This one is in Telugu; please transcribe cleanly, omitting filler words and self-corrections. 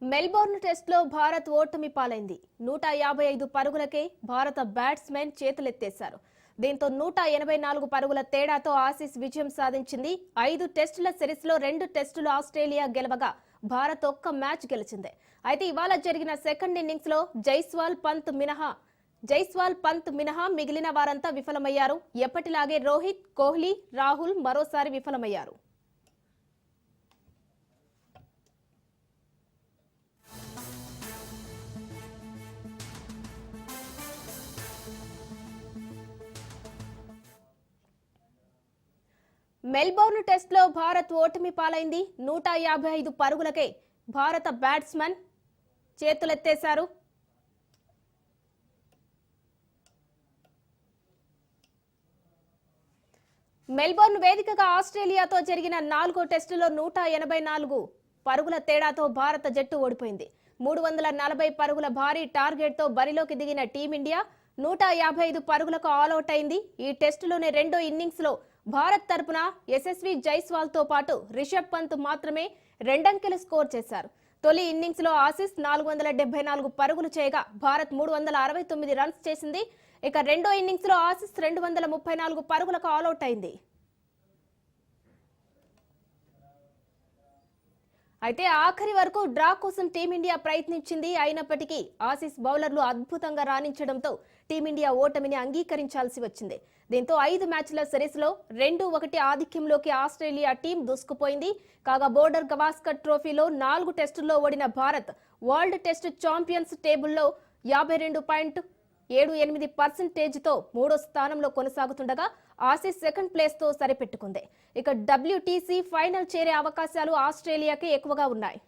మెల్బోర్న్ టెస్ట్లో భారత్ ఓటమి పాలైంది. 155 పరుగులకే భారత బ్యాట్స్మెన్ చేతులెత్తేశారు. దీంతో 184 పరుగుల తేడాతో ఆసీస్ విజయం సాధించింది. 5 టెస్టుల సిరీస్లో 2 టెస్టులు ఆస్ట్రేలియా గెలవగా భారత్ ఒక్క మ్యాచ్ గెలిచింది. అయితే ఇవాళ జరిగిన సెకండ్ ఇన్నింగ్స్లో జైస్వాల్ పంత్ మినహా మిగిలిన వారంతా విఫలమయ్యారు. ఎప్పటిలాగే రోహిత్, కోహ్లీ, రాహుల్ మరోసారి విఫలమయ్యారు. మెల్బోర్న్ టెస్ట్లో భారత్ ఓటమి పాలైంది. 155 పరుగులకే భారత బ్యాట్స్మెన్ చేతులెత్తేశారు. మెల్బోర్న్ వేదికగా ఆస్ట్రేలియాతో జరిగిన 4వ టెస్టులో 184 పరుగుల తేడాతో భారత జట్టు ఓడిపోయింది. 340 పరుగుల భారీ టార్గెట్తో బరిలోకి దిగిన టీమిండియా 155 పరుగులకు ఆల్అౌట్ అయింది. ఈ టెస్టులోని రెండో ఇన్నింగ్స్లో భారత్ తరపున యశస్వి జైస్వాల్ తో పాటు రిషబ్ పంత్ మాత్రమే 2 అంకెలు స్కోర్ చేశారు. తొలి ఇన్నింగ్స్ లో ఆసీస్ 474 పరుగులు చేయగా భారత్ 369 రన్స్ చేసింది. ఇక రెండో ఇన్నింగ్స్ లో ఆసీస్ 234 పరుగులకు ఆల్అౌట్ అయింది. అయితే ఆఖరి వరకు డ్రా కోసం టీమిండియా ప్రయత్నించింది. అయినప్పటికీ ఆసీస్ బౌలర్లు అద్భుతంగా రాణించడంతో టీమిండియా ఓటమిని అంగీకరించాల్సి వచ్చింది. దీంతో 5 మ్యాచ్ల సిరీస్లో 2-1 ఆధిక్యంలోకి ఆస్ట్రేలియా టీం దూసుకుపోయింది. కాగా బోర్డర్ గవాస్కర్ ట్రోఫీలో 4 టెస్టుల్లో ఓడిన భారత్ వరల్డ్ టెస్ట్ ఛాంపియన్స్ టేబుల్లో 52.78%తో 3వ స్థానంలో కొనసాగుతుండగా ఆసీస్ సెకండ్ ప్లేస్ తో సరిపెట్టుకుంది. ఇక WTC ఫైనల్ చేరే అవకాశాలు ఆస్ట్రేలియాకి ఎక్కువగా ఉన్నాయి.